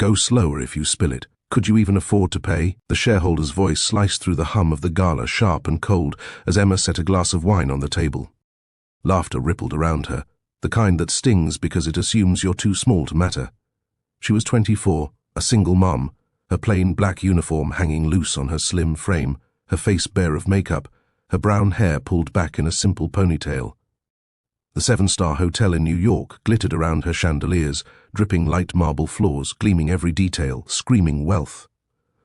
Go slower if you spill it. Could you even afford to pay? The shareholder's voice sliced through the hum of the gala, sharp and cold, as Emma set a glass of wine on the table. Laughter rippled around her, the kind that stings because it assumes you're too small to matter. She was 24, a single mom, her plain black uniform hanging loose on her slim frame, her face bare of makeup, her brown hair pulled back in a simple ponytail. The seven-star hotel in New York glittered around her chandeliers, dripping light marble floors, gleaming every detail, screaming wealth.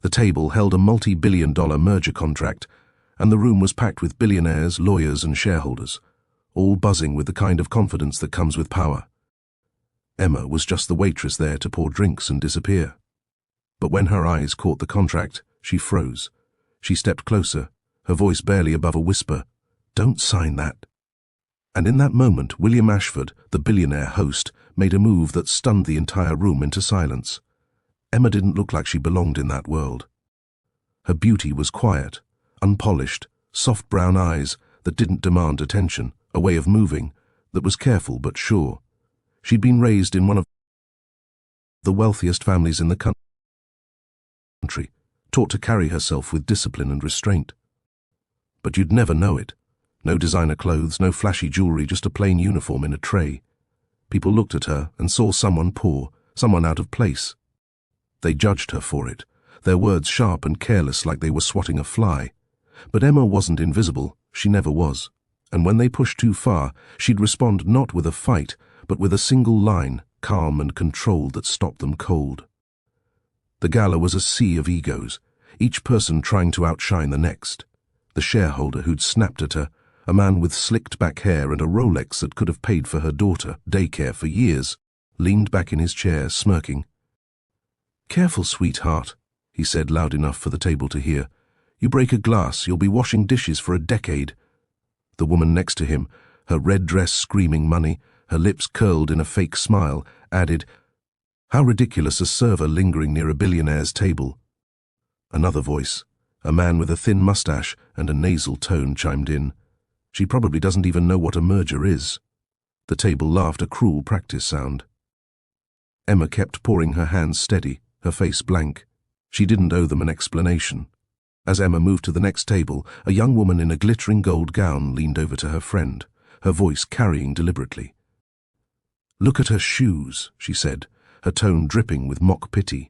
The table held a multi-billion-dollar merger contract, and the room was packed with billionaires, lawyers, and shareholders, all buzzing with the kind of confidence that comes with power. Emma was just the waitress there to pour drinks and disappear. But when her eyes caught the contract, she froze. She stepped closer, her voice barely above a whisper. "Don't sign that." And in that moment, William Ashford, the billionaire host, made a move that stunned the entire room into silence. Emma didn't look like she belonged in that world. Her beauty was quiet, unpolished, soft brown eyes that didn't demand attention, a way of moving that was careful but sure. She'd been raised in one of the wealthiest families in the country, taught to carry herself with discipline and restraint. But you'd never know it. No designer clothes, no flashy jewelry, just a plain uniform in a tray. People looked at her and saw someone poor, someone out of place. They judged her for it, their words sharp and careless like they were swatting a fly. But Emma wasn't invisible, she never was. And when they pushed too far, she'd respond not with a fight, but with a single line, calm and controlled, that stopped them cold. The gala was a sea of egos, each person trying to outshine the next. The shareholder who'd snapped at her, a man with slicked back hair and a Rolex that could have paid for her daughter daycare for years, leaned back in his chair, smirking. "Careful, sweetheart," he said loud enough for the table to hear. "You break a glass, you'll be washing dishes for a decade." The woman next to him, her red dress screaming money, her lips curled in a fake smile, added, "How ridiculous, a server lingering near a billionaire's table." Another voice, a man with a thin mustache and a nasal tone, chimed in. "She probably doesn't even know what a merger is." The table laughed, a cruel practice sound. Emma kept pouring, her hands steady, her face blank. She didn't owe them an explanation. As Emma moved to the next table, a young woman in a glittering gold gown leaned over to her friend, her voice carrying deliberately. "Look at her shoes," she said, her tone dripping with mock pity.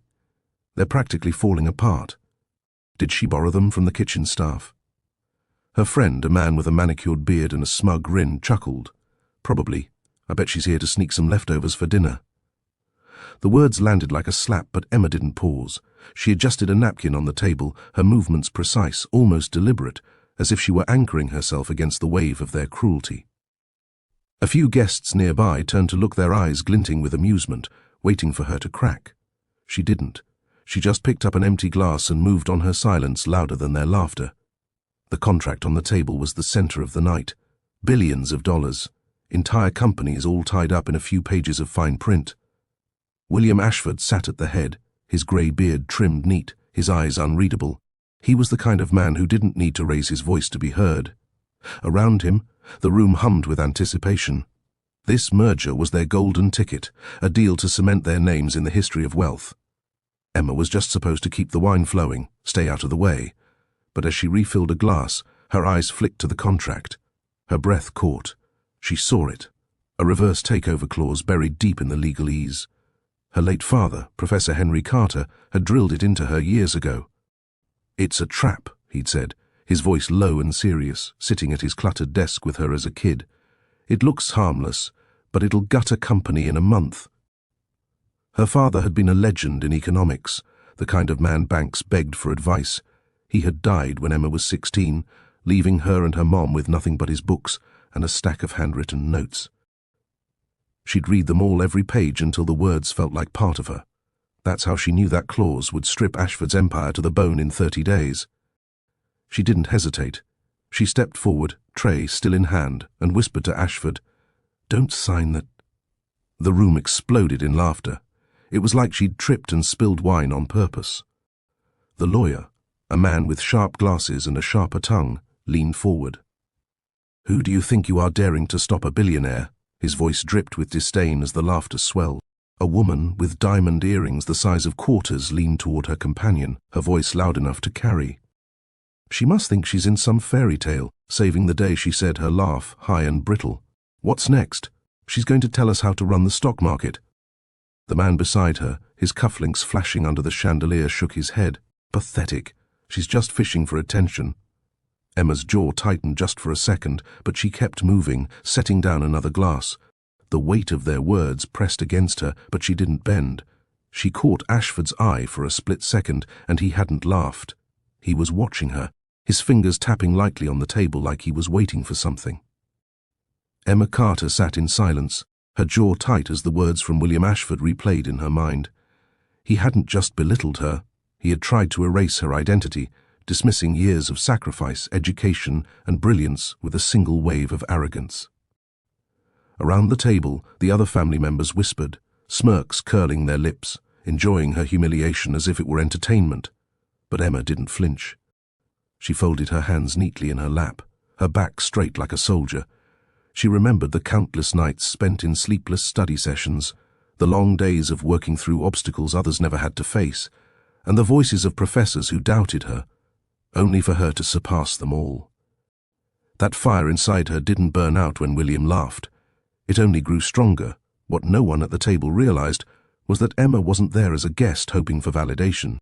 "They're practically falling apart. Did she borrow them from the kitchen staff?" Her friend, a man with a manicured beard and a smug grin, chuckled. "Probably. I bet she's here to sneak some leftovers for dinner." The words landed like a slap, but Emma didn't pause. She adjusted a napkin on the table, her movements precise, almost deliberate, as if she were anchoring herself against the wave of their cruelty. A few guests nearby turned to look, their eyes glinting with amusement, waiting for her to crack. She didn't. She just picked up an empty glass and moved on, her silence louder than their laughter. The contract on the table was the center of the night. Billions of dollars. Entire companies all tied up in a few pages of fine print. William Ashford sat at the head, his grey beard trimmed neat, his eyes unreadable. He was the kind of man who didn't need to raise his voice to be heard. Around him, the room hummed with anticipation. This merger was their golden ticket, a deal to cement their names in the history of wealth. Emma was just supposed to keep the wine flowing, stay out of the way. But as she refilled a glass, her eyes flicked to the contract. Her breath caught. She saw it, a reverse takeover clause buried deep in the legalese. Her late father, Professor Henry Carter, had drilled it into her years ago. "It's a trap," he'd said, his voice low and serious, sitting at his cluttered desk with her as a kid. "It looks harmless, but it'll gut a company in a month." Her father had been a legend in economics, the kind of man banks begged for advice. He had died when Emma was 16, leaving her and her mom with nothing but his books and a stack of handwritten notes. She'd read them all, every page, until the words felt like part of her. That's how she knew that clause would strip Ashford's empire to the bone in 30 days. She didn't hesitate. She stepped forward, tray still in hand, and whispered to Ashford, "Don't sign that." The room exploded in laughter. It was like she'd tripped and spilled wine on purpose. The lawyer, a man with sharp glasses and a sharper tongue, leaned forward. "Who do you think you are, daring to stop a billionaire?" His voice dripped with disdain as the laughter swelled. A woman with diamond earrings the size of quarters leaned toward her companion, her voice loud enough to carry. "She must think she's in some fairy tale, saving the day," she said, her laugh high and brittle. "What's next? She's going to tell us how to run the stock market." The man beside her, his cufflinks flashing under the chandelier, shook his head. "Pathetic. She's just fishing for attention." Emma's jaw tightened just for a second, but she kept moving, setting down another glass. The weight of their words pressed against her, but she didn't bend. She caught Ashford's eye for a split second, and he hadn't laughed. He was watching her, his fingers tapping lightly on the table like he was waiting for something. Emma Carter sat in silence, her jaw tight as the words from William Ashford replayed in her mind. He hadn't just belittled her, he had tried to erase her identity, dismissing years of sacrifice, education, and brilliance with a single wave of arrogance. Around the table, the other family members whispered, smirks curling their lips, enjoying her humiliation as if it were entertainment. But Emma didn't flinch. She folded her hands neatly in her lap, her back straight like a soldier. She remembered the countless nights spent in sleepless study sessions, the long days of working through obstacles others never had to face, and the voices of professors who doubted her, only for her to surpass them all. That fire inside her didn't burn out when William laughed. It only grew stronger. What no one at the table realized was that Emma wasn't there as a guest hoping for validation.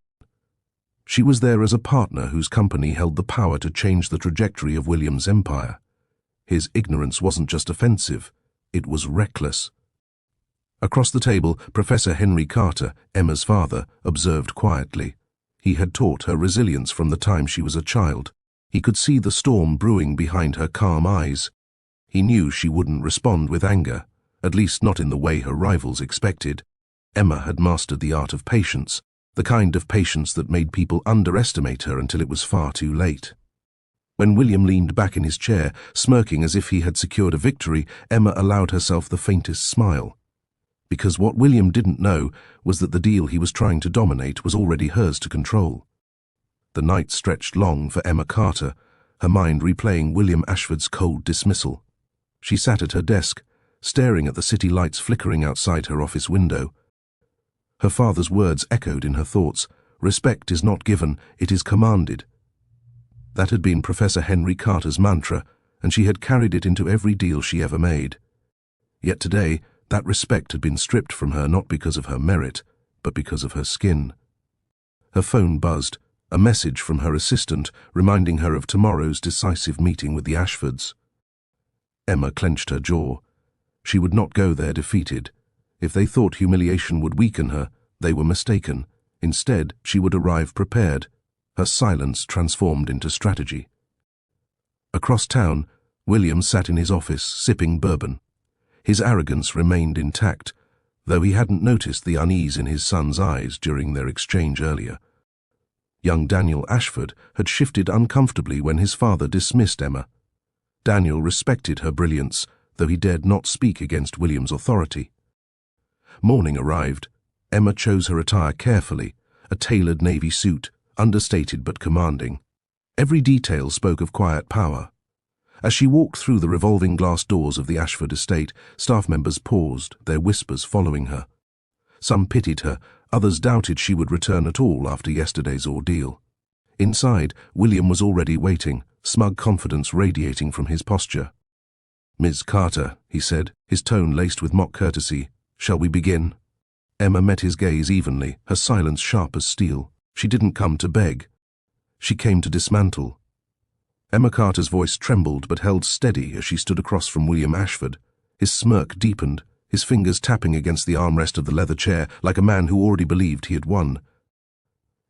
She was there as a partner whose company held the power to change the trajectory of William's empire. His ignorance wasn't just offensive, it was reckless. Across the table, Professor Henry Carter, Emma's father, observed quietly. He had taught her resilience from the time she was a child. He could see the storm brewing behind her calm eyes. He knew she wouldn't respond with anger, at least not in the way her rivals expected. Emma had mastered the art of patience, the kind of patience that made people underestimate her until it was far too late. When William leaned back in his chair, smirking as if he had secured a victory, Emma allowed herself the faintest smile. Because what William didn't know was that the deal he was trying to dominate was already hers to control. The night stretched long for Emma Carter, her mind replaying William Ashford's cold dismissal. She sat at her desk, staring at the city lights flickering outside her office window. Her father's words echoed in her thoughts. "Respect is not given, it is commanded." That had been Professor Henry Carter's mantra, and she had carried it into every deal she ever made. Yet today, that respect had been stripped from her not because of her merit, but because of her skin. Her phone buzzed, a message from her assistant reminding her of tomorrow's decisive meeting with the Ashfords. Emma clenched her jaw. She would not go there defeated. If they thought humiliation would weaken her, they were mistaken. Instead, she would arrive prepared, her silence transformed into strategy. Across town, William sat in his office, sipping bourbon. His arrogance remained intact, though he hadn't noticed the unease in his son's eyes during their exchange earlier. Young Daniel Ashford had shifted uncomfortably when his father dismissed Emma. Daniel respected her brilliance, though he dared not speak against William's authority. Morning arrived. Emma chose her attire carefully, a tailored navy suit, understated but commanding. Every detail spoke of quiet power. As she walked through the revolving glass doors of the Ashford estate, staff members paused, their whispers following her. Some pitied her, others doubted she would return at all after yesterday's ordeal. Inside, William was already waiting, smug confidence radiating from his posture. "Ms. Carter," he said, his tone laced with mock courtesy, "shall we begin?" Emma met his gaze evenly, her silence sharp as steel. She didn't come to beg. She came to dismantle. Emma Carter's voice trembled but held steady as she stood across from William Ashford. His smirk deepened, his fingers tapping against the armrest of the leather chair like a man who already believed he had won.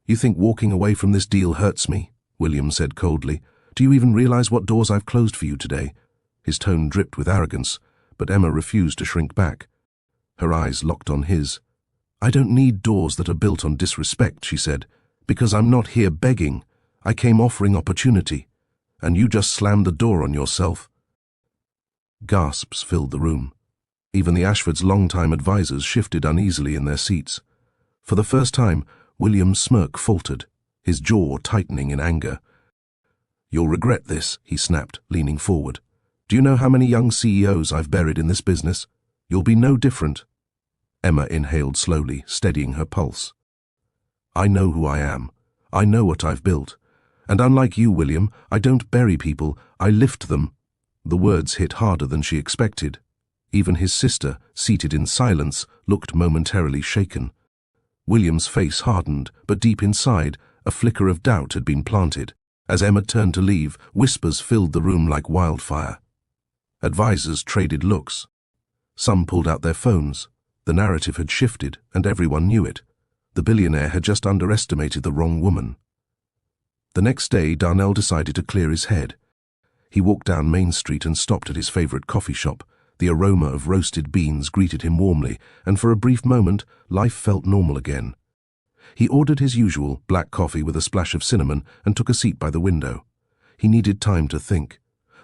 "You think walking away from this deal hurts me?" William said coldly. "Do you even realize what doors I've closed for you today?" His tone dripped with arrogance, but Emma refused to shrink back. Her eyes locked on his. "I don't need doors that are built on disrespect," she said, "because I'm not here begging. I came offering opportunity, and you just slammed the door on yourself." Gasps filled the room. Even the Ashfords' longtime advisers shifted uneasily in their seats. For the first time, William's smirk faltered, his jaw tightening in anger. "You'll regret this," he snapped, leaning forward. "Do you know how many young CEOs I've buried in this business? You'll be no different." Emma inhaled slowly, steadying her pulse. I know who I am. I know what I've built. And unlike you, William, I don't bury people, I lift them. The words hit harder than she expected. Even his sister, seated in silence, looked momentarily shaken. William's face hardened, but deep inside, a flicker of doubt had been planted. As Emma turned to leave, whispers filled the room like wildfire. Advisors traded looks. Some pulled out their phones. The narrative had shifted, and everyone knew it. The billionaire had just underestimated the wrong woman. The next day, Darnell decided to clear his head. He walked down Main Street and stopped at his favorite coffee shop. The aroma of roasted beans greeted him warmly, and for a brief moment, life felt normal again. He ordered his usual black coffee with a splash of cinnamon and took a seat by the window. He needed time to think.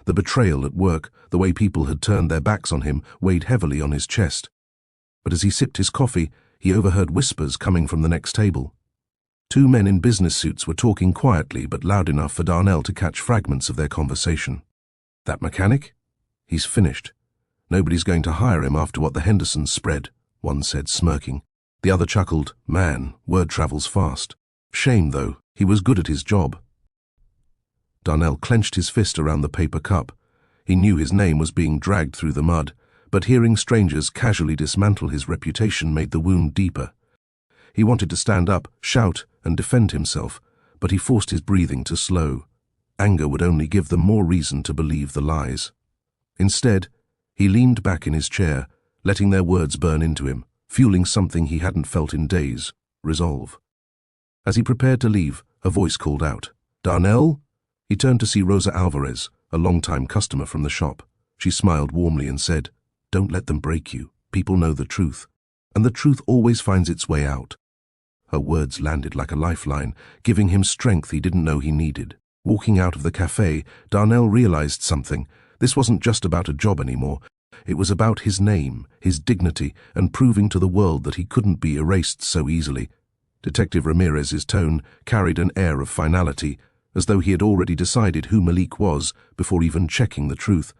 The betrayal at work, the way people had turned their backs on him, weighed heavily on his chest. But as he sipped his coffee, he overheard whispers coming from the next table. Two men in business suits were talking quietly but loud enough for Darnell to catch fragments of their conversation. That mechanic? He's finished. Nobody's going to hire him after what the Hendersons spread, one said, smirking. The other chuckled, man, word travels fast. Shame, though, he was good at his job. Darnell clenched his fist around the paper cup. He knew his name was being dragged through the mud, but hearing strangers casually dismantle his reputation made the wound deeper. He wanted to stand up, shout, and defend himself, but he forced his breathing to slow. Anger would only give them more reason to believe the lies. Instead, he leaned back in his chair, letting their words burn into him, fueling something he hadn't felt in days, resolve. As he prepared to leave, a voice called out, "Darnell?" He turned to see Rosa Alvarez, a long-time customer from the shop. She smiled warmly and said, "Don't let them break you. People know the truth, and the truth always finds its way out." Her words landed like a lifeline, giving him strength he didn't know he needed. Walking out of the cafe, Darnell realized something. This wasn't just about a job anymore. It was about his name, his dignity, and proving to the world that he couldn't be erased so easily. Detective Ramirez's tone carried an air of finality, as though he had already decided who Malik was before even checking the truth.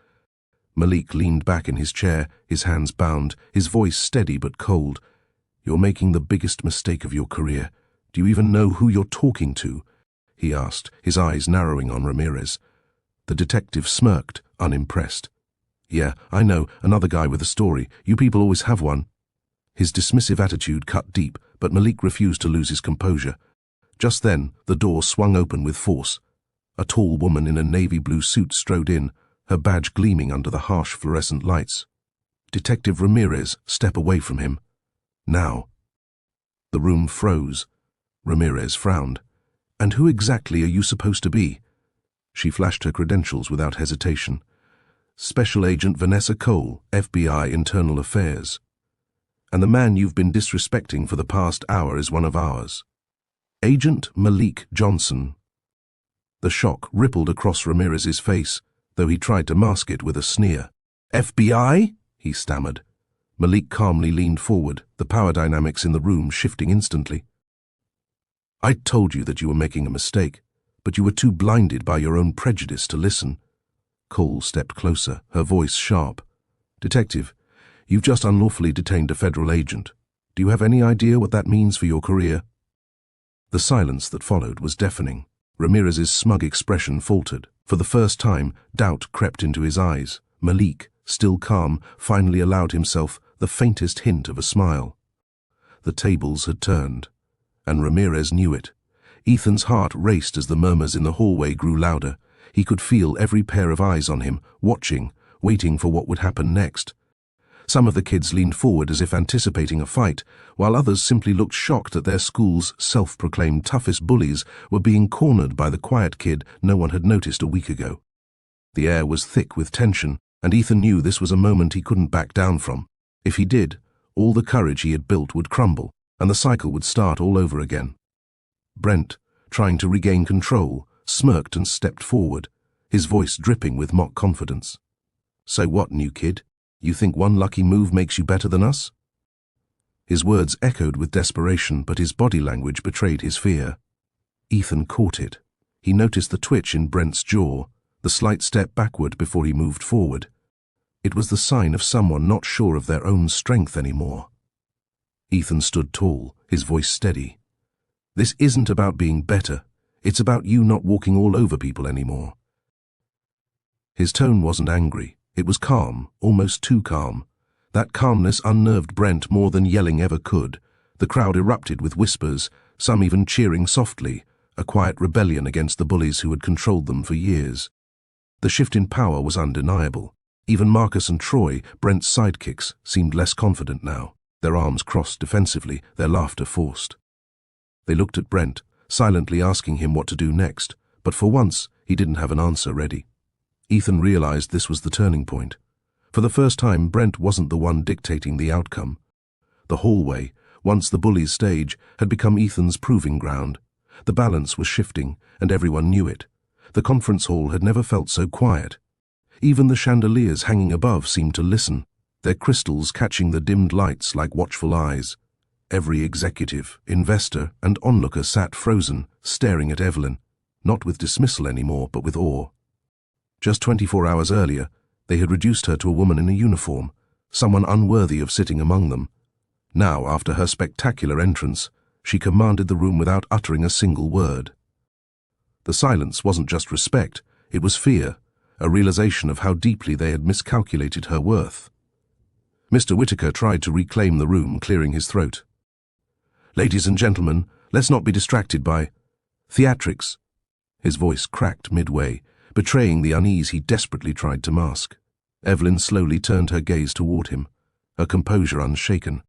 Malik leaned back in his chair, his hands bound, his voice steady but cold. "You're making the biggest mistake of your career. Do you even know who you're talking to?" he asked, his eyes narrowing on Ramirez. The detective smirked, unimpressed. "Yeah, I know, another guy with a story. You people always have one." His dismissive attitude cut deep, but Malik refused to lose his composure. Just then, the door swung open with force. A tall woman in a navy blue suit strode in, her badge gleaming under the harsh fluorescent lights. "Detective Ramirez, step away from him. Now." The room froze. Ramirez frowned. "And who exactly are you supposed to be?" She flashed her credentials without hesitation. "Special Agent Vanessa Cole, FBI Internal Affairs. And the man you've been disrespecting for the past hour is one of ours. Agent Malik Johnson." The shock rippled across Ramirez's face, though he tried to mask it with a sneer. "FBI?" he stammered. Malik calmly leaned forward, the power dynamics in the room shifting instantly. "I told you that you were making a mistake, but you were too blinded by your own prejudice to listen." Cole stepped closer, her voice sharp. "Detective, you've just unlawfully detained a federal agent. Do you have any idea what that means for your career?" The silence that followed was deafening. Ramirez's smug expression faltered. For the first time, doubt crept into his eyes. Malik, still calm, finally allowed himself the faintest hint of a smile. The tables had turned, and Ramirez knew it. Ethan's heart raced as the murmurs in the hallway grew louder. He could feel every pair of eyes on him, watching, waiting for what would happen next. Some of the kids leaned forward as if anticipating a fight, while others simply looked shocked that their school's self-proclaimed toughest bullies were being cornered by the quiet kid no one had noticed a week ago. The air was thick with tension, and Ethan knew this was a moment he couldn't back down from. If he did, all the courage he had built would crumble, and the cycle would start all over again. Brent, trying to regain control, smirked and stepped forward, his voice dripping with mock confidence. "So what, new kid? You think one lucky move makes you better than us?" His words echoed with desperation, but his body language betrayed his fear. Ethan caught it. He noticed the twitch in Brent's jaw, the slight step backward before he moved forward. It was the sign of someone not sure of their own strength anymore. Ethan stood tall, his voice steady. "This isn't about being better. It's about you not walking all over people anymore." His tone wasn't angry. It was calm, almost too calm. That calmness unnerved Brent more than yelling ever could. The crowd erupted with whispers, some even cheering softly, a quiet rebellion against the bullies who had controlled them for years. The shift in power was undeniable. Even Marcus and Troy, Brent's sidekicks, seemed less confident now, their arms crossed defensively, their laughter forced. They looked at Brent, silently asking him what to do next, but for once he didn't have an answer ready. Ethan realized this was the turning point. For the first time, Brent wasn't the one dictating the outcome. The hallway, once the bullies' stage, had become Ethan's proving ground. The balance was shifting, and everyone knew it. The conference hall had never felt so quiet. Even the chandeliers hanging above seemed to listen, their crystals catching the dimmed lights like watchful eyes. Every executive, investor, and onlooker sat frozen, staring at Evelyn, not with dismissal anymore, but with awe. Just 24 hours earlier, they had reduced her to a woman in a uniform, someone unworthy of sitting among them. Now, after her spectacular entrance, she commanded the room without uttering a single word. The silence wasn't just respect, it was fear, a realization of how deeply they had miscalculated her worth. Mr. Whitaker tried to reclaim the room, clearing his throat. "Ladies and gentlemen, let's not be distracted by theatrics." His voice cracked midway, betraying the unease he desperately tried to mask. Evelyn slowly turned her gaze toward him, her composure unshaken.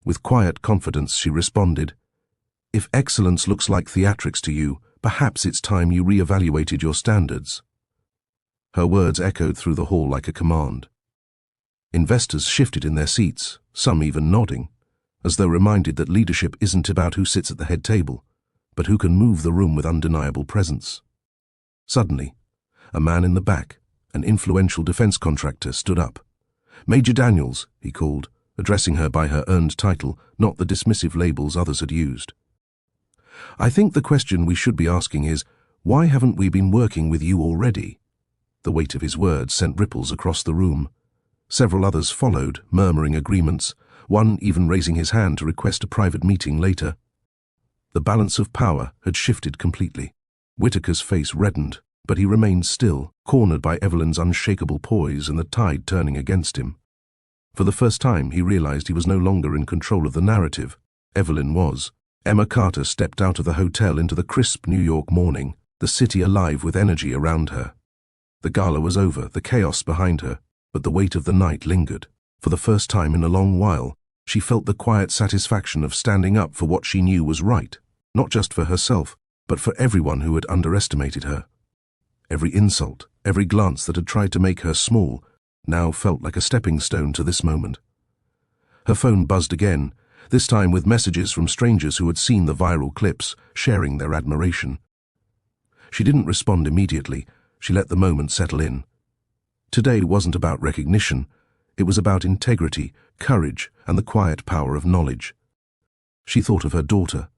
With quiet confidence she responded, "If excellence looks like theatrics to you, perhaps it's time you re-evaluated your standards." Her words echoed through the hall like a command. Investors shifted in their seats, some even nodding, as though reminded that leadership isn't about who sits at the head table, but who can move the room with undeniable presence. Suddenly, a man in the back, an influential defense contractor, stood up. "Major Daniels," he called, addressing her by her earned title, not the dismissive labels others had used. "I think the question we should be asking is, why haven't we been working with you already?" The weight of his words sent ripples across the room. Several others followed, murmuring agreements, one even raising his hand to request a private meeting later. The balance of power had shifted completely. Whitaker's face reddened, but he remained still, cornered by Evelyn's unshakable poise and the tide turning against him. For the first time, he realized he was no longer in control of the narrative. Evelyn was. Emma Carter stepped out of the hotel into the crisp New York morning, the city alive with energy around her. The gala was over, the chaos behind her, but the weight of the night lingered. For the first time in a long while, she felt the quiet satisfaction of standing up for what she knew was right, not just for herself, but for everyone who had underestimated her. Every insult, every glance that had tried to make her small, now felt like a stepping stone to this moment. Her phone buzzed again, this time with messages from strangers who had seen the viral clips, sharing their admiration. She didn't respond immediately, she let the moment settle in. Today wasn't about recognition, it was about integrity, courage, and the quiet power of knowledge. She thought of her daughter,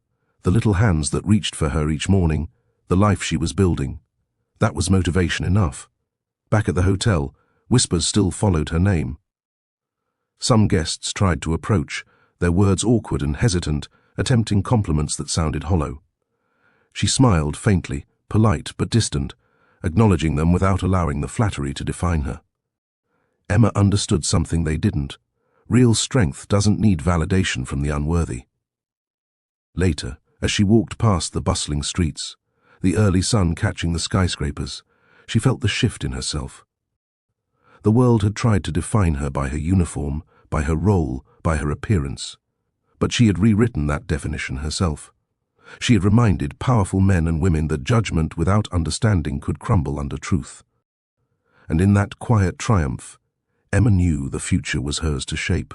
the little hands that reached for her each morning, the life she was building. That was motivation enough. Back at the hotel, whispers still followed her name. Some guests tried to approach, their words awkward and hesitant, attempting compliments that sounded hollow. She smiled faintly, polite but distant, acknowledging them without allowing the flattery to define her. Emma understood something they didn't. Real strength doesn't need validation from the unworthy. Later, as she walked past the bustling streets, the early sun catching the skyscrapers, she felt the shift in herself. The world had tried to define her by her uniform, by her role, by her appearance. But she had rewritten that definition herself. She had reminded powerful men and women that judgment without understanding could crumble under truth. And in that quiet triumph, Emma knew the future was hers to shape.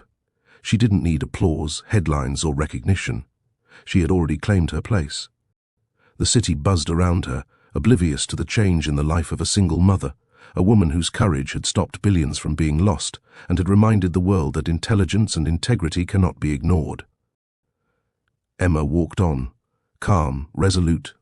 She didn't need applause, headlines, or recognition. She had already claimed her place. The city buzzed around her, oblivious to the change in the life of a single mother, a woman whose courage had stopped billions from being lost and had reminded the world that intelligence and integrity cannot be ignored. Emma walked on, calm, resolute,